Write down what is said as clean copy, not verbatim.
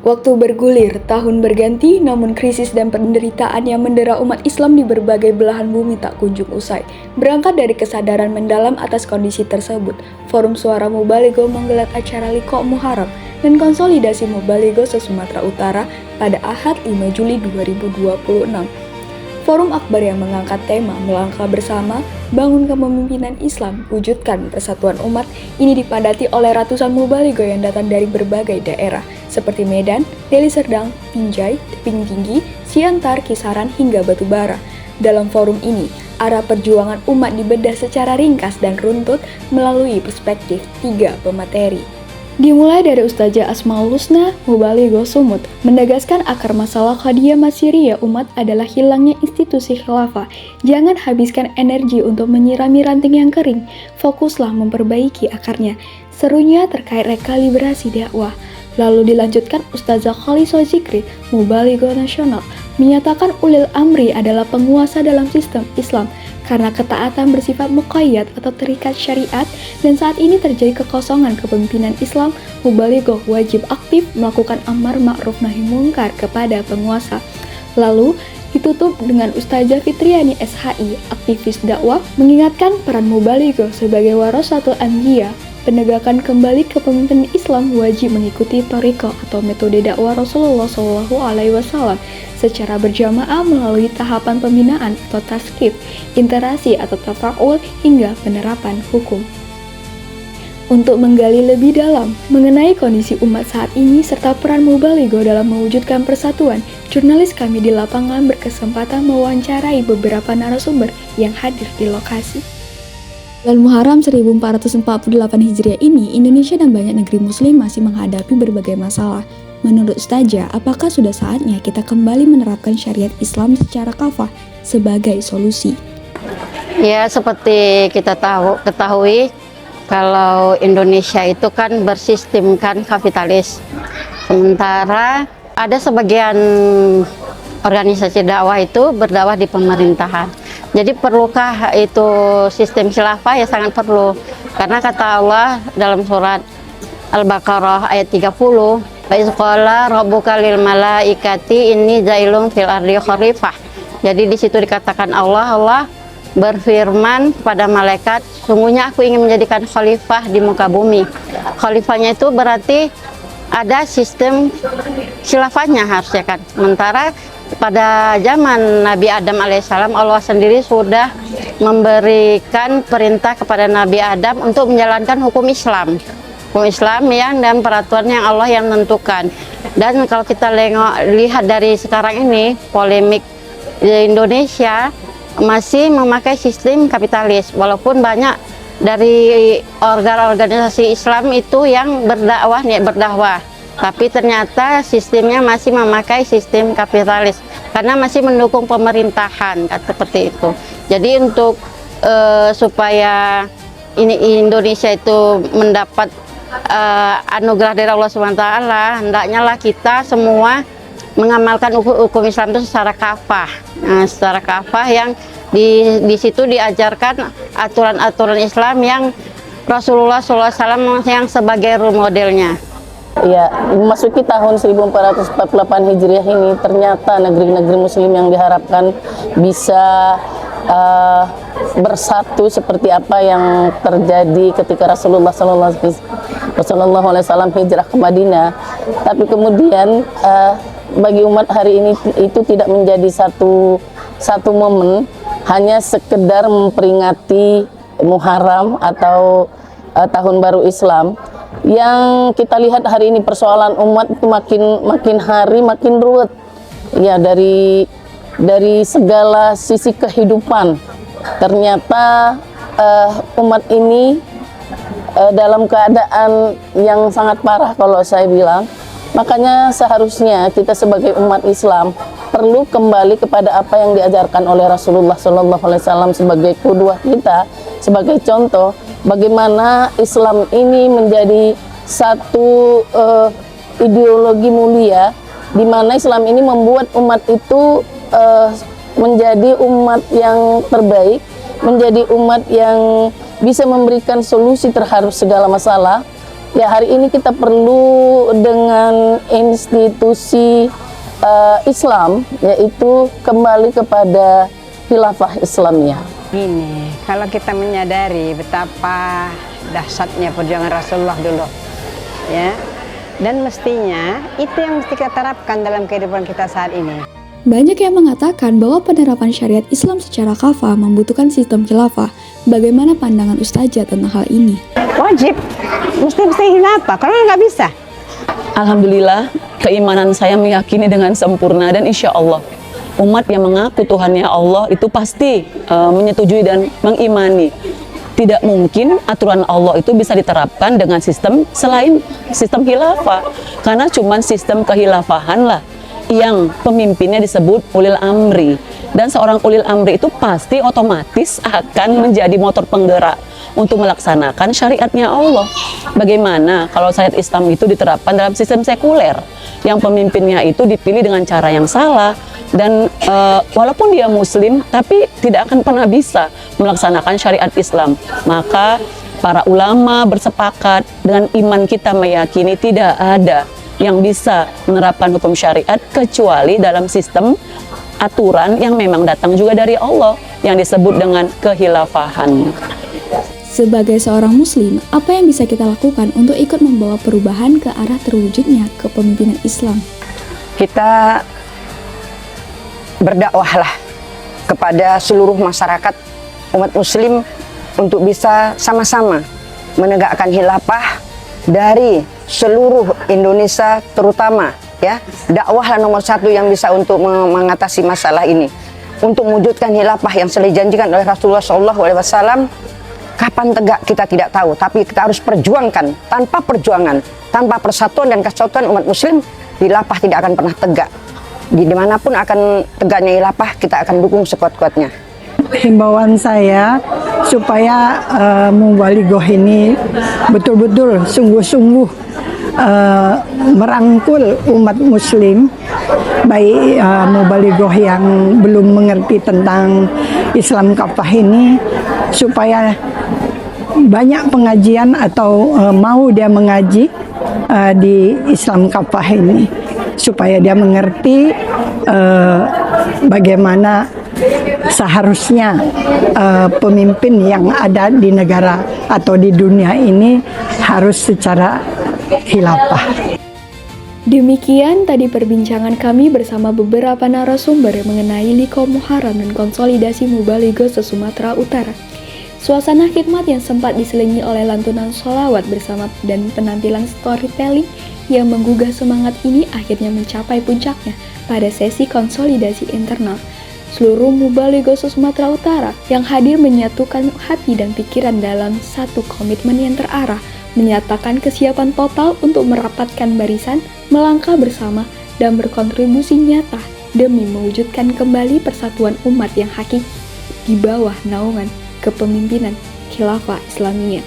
Waktu bergulir, tahun berganti, namun krisis dan penderitaan yang mendera umat Islam di berbagai belahan bumi tak kunjung usai. Berangkat dari kesadaran mendalam atas kondisi tersebut, Forum Suara Mubaligo menggelar acara Liqa Muharram dan konsolidasi Mubaligo se-Sumatera Utara pada Ahad 5 Juli 2026. Forum Akbar yang mengangkat tema Melangkah Bersama, Bangun Kepemimpinan Islam, Wujudkan Persatuan Umat ini dipadati oleh ratusan mubaligo yang datang dari berbagai daerah seperti Medan, Deli Serdang, Binjai, Tebing Tinggi, Siantar, Kisaran, hingga Batubara. Dalam forum ini, arah perjuangan umat dibedah secara ringkas dan runtut melalui perspektif 3 pemateri. Dimulai dari Ustazah Asmaul Husna, Mubaligo Sumut, menegaskan akar masalah Qadiyah Masiriyah umat adalah hilangnya institusi khilafah. Jangan habiskan energi untuk menyirami ranting yang kering, fokuslah memperbaiki akarnya. Serunya terkait rekalibrasi dakwah. Lalu dilanjutkan Ustazah Khaliso Zikri, Mubaligo Nasional, menyatakan ulil amri adalah penguasa dalam sistem Islam karena ketaatan bersifat muqayyad atau terikat syariat dan saat ini terjadi kekosongan kepemimpinan Islam, mubaligo wajib aktif melakukan amar ma'ruf nahi munkar kepada penguasa. Lalu ditutup dengan Ustazah Fitriani SHI, aktivis dakwah, mengingatkan peran mubaligo sebagai warasatul anbiya. Penegakan kembali kepemimpinan Islam wajib mengikuti thariqah atau metode dakwah Rasulullah SAW secara berjamaah melalui tahapan pembinaan atau taskif, interaksi atau tafa'ul hingga penerapan hukum. Untuk menggali lebih dalam mengenai kondisi umat saat ini serta peran mubaligo dalam mewujudkan persatuan, jurnalis kami di lapangan berkesempatan mewawancarai beberapa narasumber yang hadir di lokasi. Bulan Muharram 1448 Hijriah ini, Indonesia dan banyak negeri muslim masih menghadapi berbagai masalah. Menurut Ustazah, apakah sudah saatnya kita kembali menerapkan syariat Islam secara kafah sebagai solusi? Ya, seperti kita ketahui, kalau Indonesia itu kan bersistemkan kapitalis. Sementara ada sebagian organisasi dakwah itu berdakwah di pemerintahan. Jadi perlukah itu sistem khilafah? Ya sangat perlu. Karena kata Allah dalam surat Al-Baqarah ayat 30, wa iz qala rabbuka lil malaikati inni jailun fil ardi khalifah. Jadi di situ dikatakan Allah berfirman kepada malaikat, sungguhnya aku ingin menjadikan khalifah di muka bumi. Khalifahnya itu berarti ada sistem khilafahnya harusnya kan. Sementara pada zaman Nabi Adam alaihissalam, Allah sendiri sudah memberikan perintah kepada Nabi Adam untuk menjalankan hukum Islam yang dan peraturan yang Allah yang menentukan. Dan kalau kita lihat dari sekarang ini, polemik di Indonesia masih memakai sistem kapitalis, walaupun banyak dari organisasi Islam itu yang berdakwah, tapi ternyata sistemnya masih memakai sistem kapitalis karena masih mendukung pemerintahan seperti itu. Jadi untuk supaya Indonesia itu mendapat anugerah dari Allah SWT, hendaknya lah kita semua mengamalkan hukum Islam itu secara kafah. Nah, secara kafah yang di situ diajarkan aturan-aturan Islam yang Rasulullah SAW yang sebagai role modelnya. Ya, memasuki tahun 1448 Hijriah ini ternyata negeri-negeri muslim yang diharapkan bisa bersatu seperti apa yang terjadi ketika Rasulullah SAW hijrah ke Madinah. Tapi kemudian bagi umat hari ini itu tidak menjadi satu momen, hanya sekedar memperingati Muharram atau Tahun Baru Islam. Yang kita lihat hari ini persoalan umat itu makin hari makin ruwet ya, dari segala sisi kehidupan. Ternyata umat ini dalam keadaan yang sangat parah kalau saya bilang. Makanya seharusnya kita sebagai umat Islam perlu kembali kepada apa yang diajarkan oleh Rasulullah SAW sebagai qudwah kita, sebagai contoh bagaimana Islam ini menjadi satu ideologi mulia, di mana Islam ini membuat umat itu menjadi umat yang terbaik, menjadi umat yang bisa memberikan solusi terhadap segala masalah. Ya, hari ini kita perlu dengan institusi Islam, yaitu kembali kepada khilafah Islamiyah. Gini, kalau kita menyadari betapa dahsyatnya perjuangan Rasulullah dulu, ya, dan mestinya itu yang mesti kita terapkan dalam kehidupan kita saat ini. Banyak yang mengatakan bahwa penerapan syariat Islam secara kafah membutuhkan sistem khilafah. Bagaimana pandangan Ustazah tentang hal ini? Wajib, mesti khilafah, kalau nggak bisa. Alhamdulillah, keimanan saya meyakini dengan sempurna dan insya Allah umat yang mengaku Tuhannya Allah itu pasti menyetujui dan mengimani. Tidak mungkin aturan Allah itu bisa diterapkan dengan sistem selain sistem khilafah, karena cuma sistem kehilafahan lah yang pemimpinnya disebut ulil amri, dan seorang ulil amri itu pasti otomatis akan menjadi motor penggerak untuk melaksanakan syariatnya Allah. Bagaimana kalau syariat Islam itu diterapkan dalam sistem sekuler yang pemimpinnya itu dipilih dengan cara yang salah, dan walaupun dia muslim tapi tidak akan pernah bisa melaksanakan syariat Islam. Maka para ulama bersepakat dengan iman kita meyakini tidak ada yang bisa menerapkan hukum syariat kecuali dalam sistem aturan yang memang datang juga dari Allah yang disebut dengan kehilafahan. Sebagai seorang muslim, apa yang bisa kita lakukan untuk ikut membawa perubahan ke arah terwujudnya kepemimpinan Islam? Kita berdakwahlah kepada seluruh masyarakat umat muslim untuk bisa sama-sama menegakkan khilafah dari seluruh Indonesia, terutama ya, dakwahlah nomor satu yang bisa untuk mengatasi masalah ini, untuk mewujudkan khilafah yang sudah dijanjikan oleh Rasulullah SAW. Kapan tegak kita tidak tahu, tapi kita harus perjuangkan. Tanpa perjuangan, tanpa persatuan dan kesatuan umat muslim, khilafah tidak akan pernah tegak. Di dimanapun akan tegaknya khilafah, kita akan dukung sekuat-kuatnya. Himbauan saya supaya Mubalighah ini betul-betul sungguh-sungguh merangkul umat muslim, baik Mubalighah yang belum mengerti tentang Islam kafah ini, supaya banyak pengajian atau mau dia mengaji di Islam kafah ini, supaya dia mengerti bagaimana seharusnya pemimpin yang ada di negara atau di dunia ini harus secara khilafah. Demikian tadi perbincangan kami bersama beberapa narasumber mengenai Liqoh Muharram dan konsolidasi Mubalighah se-Sumatera Utara. Suasana khidmat yang sempat diselingi oleh lantunan sholawat bersama dan penampilan storytelling yang menggugah semangat ini akhirnya mencapai puncaknya pada sesi konsolidasi internal. Seluruh Mubalighah se-Sumatera Utara yang hadir menyatukan hati dan pikiran dalam satu komitmen yang terarah, menyatakan kesiapan total untuk merapatkan barisan, melangkah bersama, dan berkontribusi nyata demi mewujudkan kembali persatuan umat yang hakiki di bawah naungan kepemimpinan khilafah Islamiyah.